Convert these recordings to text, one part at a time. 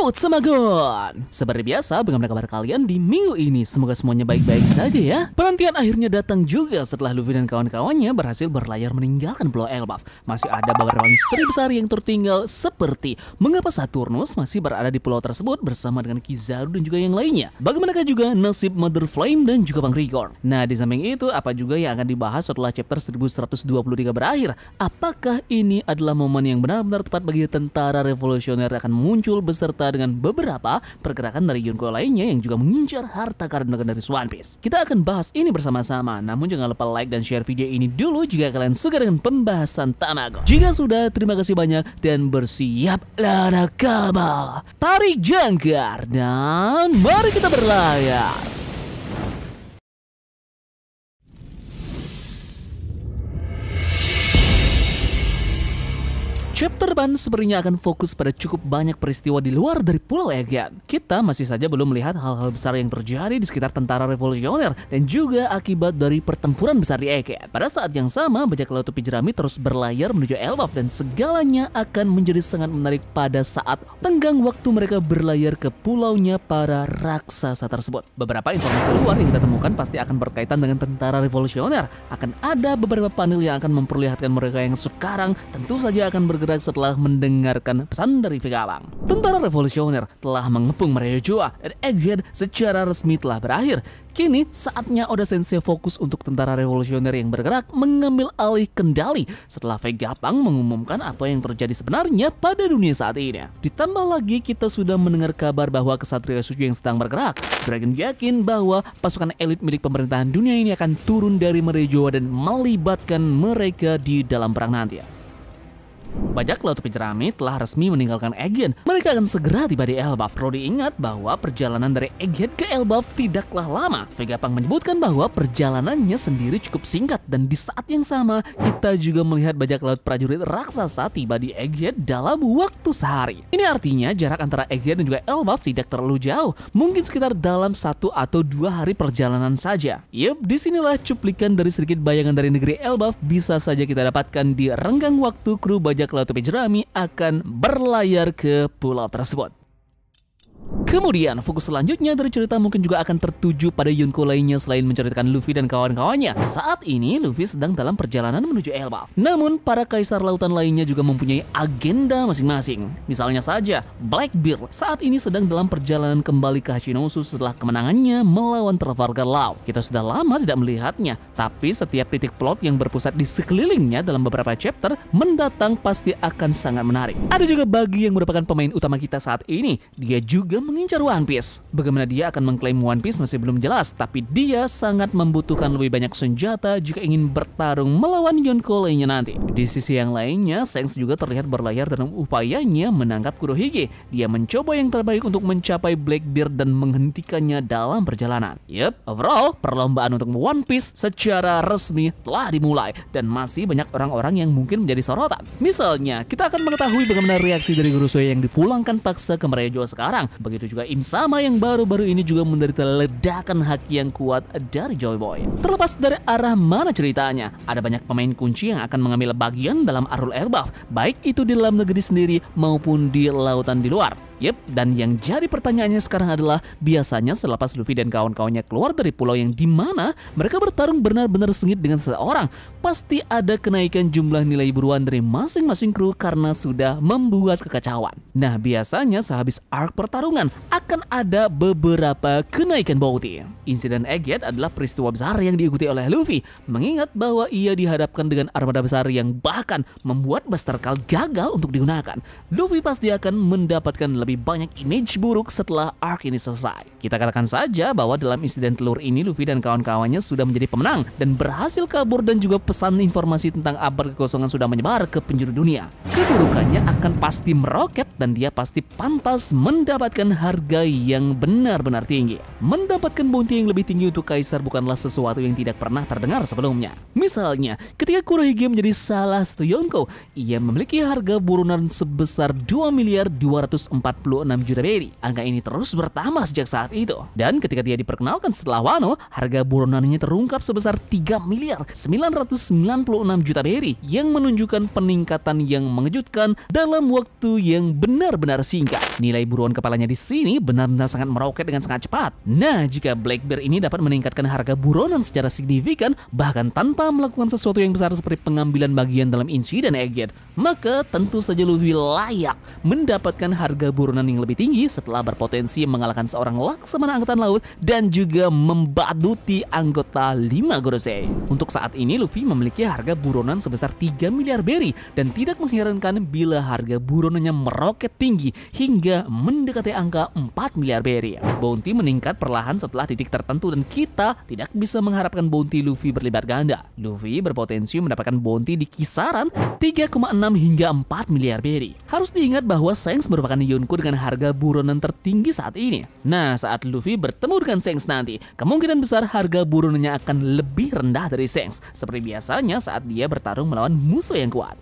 Yo Samagon! Seperti biasa, bagaimana kabar kalian di minggu ini? Semoga semuanya baik-baik saja ya. Penantian akhirnya datang juga setelah Luffy dan kawan-kawannya berhasil berlayar meninggalkan Pulau Elbaf. Masih ada beberapa misteri besar yang tertinggal, seperti mengapa Saturnus masih berada di pulau tersebut bersama dengan Kizaru dan juga yang lainnya. Bagaimanakah juga nasib Mother Flame dan juga Bang Rigor. Nah, di samping itu, apa juga yang akan dibahas setelah chapter 1123 berakhir? Apakah ini adalah momen yang benar-benar tepat bagi tentara revolusioner yang akan muncul beserta dengan beberapa pergerakan dari Yonko lainnya yang juga mengincar harta karun dari One Piece? Kita akan bahas ini bersama-sama, namun jangan lupa like dan share video ini dulu jika kalian suka dengan pembahasan Tamago. Jika sudah, terima kasih banyak dan bersiaplah nakama. Tarik jangkar dan mari kita berlayar. Chapter depan sepertinya akan fokus pada cukup banyak peristiwa di luar dari Pulau Egean. Kita masih saja belum melihat hal-hal besar yang terjadi di sekitar tentara revolusioner dan juga akibat dari pertempuran besar di Egean. Pada saat yang sama, bajak laut topi jerami terus berlayar menuju Elbaf dan segalanya akan menjadi sangat menarik pada saat tenggang waktu mereka berlayar ke pulaunya para raksasa tersebut. Beberapa informasi luar yang kita temukan pasti akan berkaitan dengan tentara revolusioner. Akan ada beberapa panel yang akan memperlihatkan mereka yang sekarang tentu saja akan bergerak setelah mendengarkan pesan dari Vegapunk. Tentara revolusioner telah mengepung Merejoa dan Egghead secara resmi telah berakhir. Kini saatnya Oda Sensei fokus untuk tentara revolusioner yang bergerak mengambil alih kendali setelah Vegapunk mengumumkan apa yang terjadi sebenarnya pada dunia saat ini. Ditambah lagi kita sudah mendengar kabar bahwa Kesatria Suci yang sedang bergerak. Dragon yakin bahwa pasukan elit milik pemerintahan dunia ini akan turun dari Merejoa dan melibatkan mereka di dalam perang nanti. Bajak laut topi jerami telah resmi meninggalkan Egean. Mereka akan segera tiba di Elbaf. Perlu diingat bahwa perjalanan dari Egean ke Elbaf tidaklah lama. Vegapunk menyebutkan bahwa perjalanannya sendiri cukup singkat dan di saat yang sama kita juga melihat bajak laut prajurit raksasa tiba di Egean dalam waktu sehari. Ini artinya jarak antara Egean dan juga Elbaf tidak terlalu jauh, mungkin sekitar dalam 1 atau 2 hari perjalanan saja. Yup, disinilah cuplikan dari sedikit bayangan dari negeri Elbaf bisa saja kita dapatkan di renggang waktu kru bajak laut topi jerami akan berlayar ke pulau tersebut. Kemudian fokus selanjutnya dari cerita mungkin juga akan tertuju pada Yonko lainnya selain menceritakan Luffy dan kawan-kawannya. Saat ini Luffy sedang dalam perjalanan menuju Elbaf. Namun para kaisar lautan lainnya juga mempunyai agenda masing-masing. Misalnya saja Blackbeard saat ini sedang dalam perjalanan kembali ke Hashinosu setelah kemenangannya melawan Trafalgar Law. Kita sudah lama tidak melihatnya, tapi setiap titik plot yang berpusat di sekelilingnya dalam beberapa chapter mendatang pasti akan sangat menarik. Ada juga Buggy yang merupakan pemain utama kita saat ini. Dia juga mengincar One Piece. Bagaimana dia akan mengklaim One Piece masih belum jelas, tapi dia sangat membutuhkan lebih banyak senjata jika ingin bertarung melawan Yonko lainnya nanti. Di sisi yang lainnya, Shanks juga terlihat berlayar dalam upayanya menangkap Kurohige. Dia mencoba yang terbaik untuk mencapai Blackbeard dan menghentikannya dalam perjalanan. Yup, overall, perlombaan untuk One Piece secara resmi telah dimulai dan masih banyak orang-orang yang mungkin menjadi sorotan. Misalnya, kita akan mengetahui bagaimana reaksi dari Kurosuke yang dipulangkan paksa ke Merejoa sekarang. Begitu juga Im Sama yang baru-baru ini juga menderita ledakan haki yang kuat dari Joy Boy. Terlepas dari arah mana ceritanya, ada banyak pemain kunci yang akan mengambil bagian dalam Arul Elbaf, baik itu di dalam negeri sendiri maupun di lautan di luar. Yep, dan yang jadi pertanyaannya sekarang adalah biasanya selepas Luffy dan kawan-kawannya keluar dari pulau yang dimana mereka bertarung benar-benar sengit dengan seseorang, pasti ada kenaikan jumlah nilai buruan dari masing-masing kru karena sudah membuat kekacauan. Nah, biasanya sehabis arc pertarungan akan ada beberapa kenaikan bounty. Insiden Egghead adalah peristiwa besar yang diikuti oleh Luffy, mengingat bahwa ia dihadapkan dengan armada besar yang bahkan membuat Buster Call gagal untuk digunakan. Luffy pasti akan mendapatkan lebih banyak image buruk setelah arc ini selesai. Kita katakan saja bahwa dalam insiden telur ini Luffy dan kawan-kawannya sudah menjadi pemenang dan berhasil kabur dan juga pesan informasi tentang abad kekosongan sudah menyebar ke penjuru dunia. Keburukannya akan pasti meroket dan dia pasti pantas mendapatkan harga yang benar-benar tinggi. Mendapatkan bounty yang lebih tinggi untuk kaisar bukanlah sesuatu yang tidak pernah terdengar sebelumnya. Misalnya, ketika Kurohige menjadi salah satu Yonko, ia memiliki harga buronan sebesar 2.204 juta berry. Angka ini terus bertambah sejak saat itu. Dan ketika dia diperkenalkan setelah Wano, harga buronannya terungkap sebesar 3.996 juta berry yang menunjukkan peningkatan yang mengejutkan dalam waktu yang benar-benar singkat. Nilai buruan kepalanya di sini benar-benar sangat meroket dengan sangat cepat. Nah, jika Blackbeard ini dapat meningkatkan harga buronan secara signifikan bahkan tanpa melakukan sesuatu yang besar seperti pengambilan bagian dalam insiden Egghead, maka tentu saja Luffy layak mendapatkan harga buronan yang lebih tinggi setelah berpotensi mengalahkan seorang laksamana angkatan laut dan juga membaduti anggota 5 Gorosei. Untuk saat ini Luffy memiliki harga buronan sebesar 3 miliar berry dan tidak mengherankan bila harga buronannya meroket tinggi hingga mendekati angka 4 miliar berry. Bounty meningkat perlahan setelah titik tertentu dan kita tidak bisa mengharapkan bounty Luffy berlipat ganda. Luffy berpotensi mendapatkan bounty di kisaran 3,6 hingga 4 miliar berry. Harus diingat bahwa Shanks merupakan Yonko dengan harga buronan tertinggi saat ini. Nah, saat Luffy bertemu dengan Shanks nanti, kemungkinan besar harga buronannya akan lebih rendah dari Shanks, seperti biasanya saat dia bertarung melawan musuh yang kuat.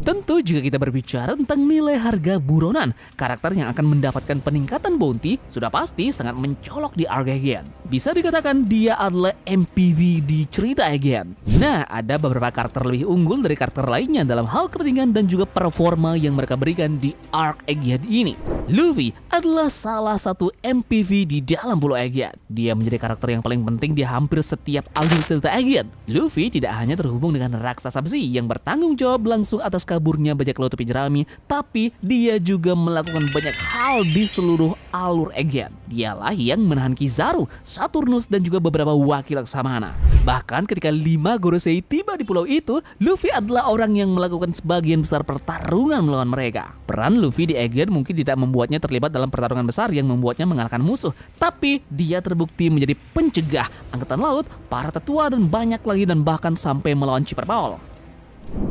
Tentu jika kita berbicara tentang nilai harga buronan, karakter yang akan mendapatkan peningkatan bounty sudah pasti sangat mencolok di arc Egghead. Bisa dikatakan dia adalah MPV di cerita Egghead. Nah, ada beberapa karakter lebih unggul dari karakter lainnya dalam hal kepentingan dan juga performa yang mereka berikan di arc Egghead ini. Luffy adalah salah satu MPV di dalam Pulau Egghead. Dia menjadi karakter yang paling penting di hampir setiap alur cerita Egghead. Luffy tidak hanya terhubung dengan raksasa besi yang bertanggung jawab langsung atas kaburnya bajak laut topi jerami, tapi dia juga melakukan banyak hal di seluruh alur Egghead. Dialah yang menahan Kizaru, Saturnus, dan juga beberapa wakil laksamana. Bahkan ketika 5 Gorosei tiba di pulau itu, Luffy adalah orang yang melakukan sebagian besar pertarungan melawan mereka. Peran Luffy di Egghead mungkin tidak membuatnya terlibat dalam pertarungan besar yang membuatnya mengalahkan musuh, tapi dia terbukti menjadi pencegah angkatan laut, para tetua, dan banyak lagi, dan bahkan sampai melawan Chipper Ball.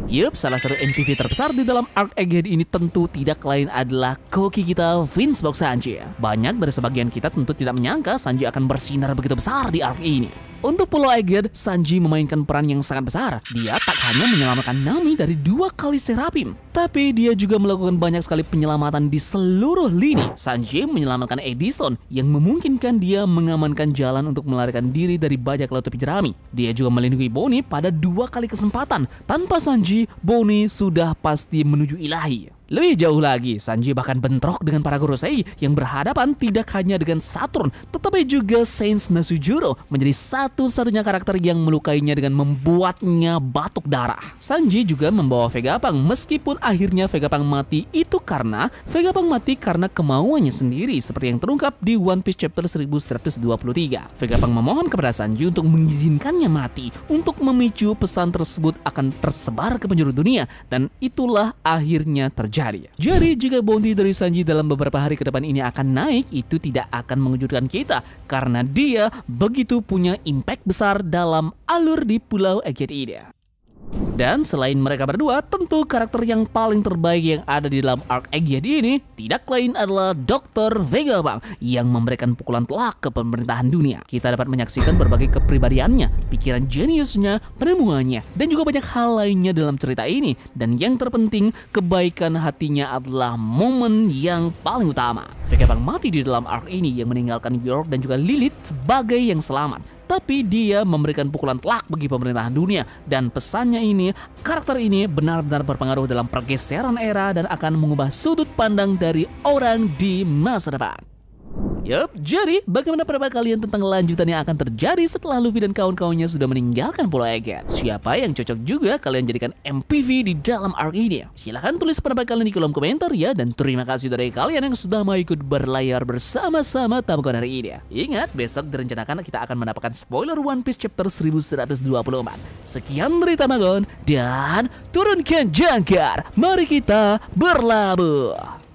Yup, salah satu MPV terbesar di dalam arc Egghead ini tentu tidak lain adalah koki kita, Vince Box Sanji. Banyak dari sebagian kita tentu tidak menyangka Sanji akan bersinar begitu besar di arc ini. Untuk Pulau Egghead, Sanji memainkan peran yang sangat besar. Dia tak hanya menyelamatkan Nami dari 2 kali Serapim, tapi dia juga melakukan banyak sekali penyelamatan di seluruh lini. Sanji menyelamatkan Edison yang memungkinkan dia mengamankan jalan untuk melarikan diri dari bajak laut topi jerami. Dia juga melindungi Bonnie pada 2 kali kesempatan. Tanpa Sanji, Bonnie sudah pasti menuju ilahi. Lebih jauh lagi, Sanji bahkan bentrok dengan para Gorosei yang berhadapan tidak hanya dengan Saturn, tetapi juga Saints Nasujuro menjadi satu-satunya karakter yang melukainya dengan membuatnya batuk darah. Sanji juga membawa Vegapunk meskipun akhirnya Vegapunk mati itu karena Vegapunk mati karena kemauannya sendiri seperti yang terungkap di One Piece chapter 1123. Vegapunk memohon kepada Sanji untuk mengizinkannya mati untuk memicu pesan tersebut akan tersebar ke penjuru dunia, dan itulah akhirnya terjadi. Jadi jika bounty dari Sanji dalam beberapa hari ke depan ini akan naik, itu tidak akan mengejutkan kita karena dia begitu punya impact besar dalam alur di Pulau Egghead ini. Dan selain mereka berdua, tentu karakter yang paling terbaik yang ada di dalam arc Egghead ini tidak lain adalah Dr. Vegapunk yang memberikan pukulan telak ke pemerintahan dunia. Kita dapat menyaksikan berbagai kepribadiannya, pikiran jeniusnya, penemuannya, dan juga banyak hal lainnya dalam cerita ini. Dan yang terpenting, kebaikan hatinya adalah momen yang paling utama. Vegapunk mati di dalam arc ini yang meninggalkan York dan juga Lilith sebagai yang selamat. Tapi dia memberikan pukulan telak bagi pemerintahan dunia, dan pesannya ini, karakter ini benar-benar berpengaruh dalam pergeseran era dan akan mengubah sudut pandang dari orang di masa depan. Yup, jadi bagaimana pendapat kalian tentang lanjutan yang akan terjadi setelah Luffy dan kawan-kawannya sudah meninggalkan Pulau Egghead? Siapa yang cocok juga kalian jadikan MPV di dalam arc ini? Silahkan tulis pendapat kalian di kolom komentar ya, dan terima kasih dari kalian yang sudah mau ikut berlayar bersama-sama Tamukon hari ini. Ingat, besok direncanakan kita akan mendapatkan spoiler One Piece chapter 1124. Sekian dari Tamukon, dan turunkan jangkar, mari kita berlabuh.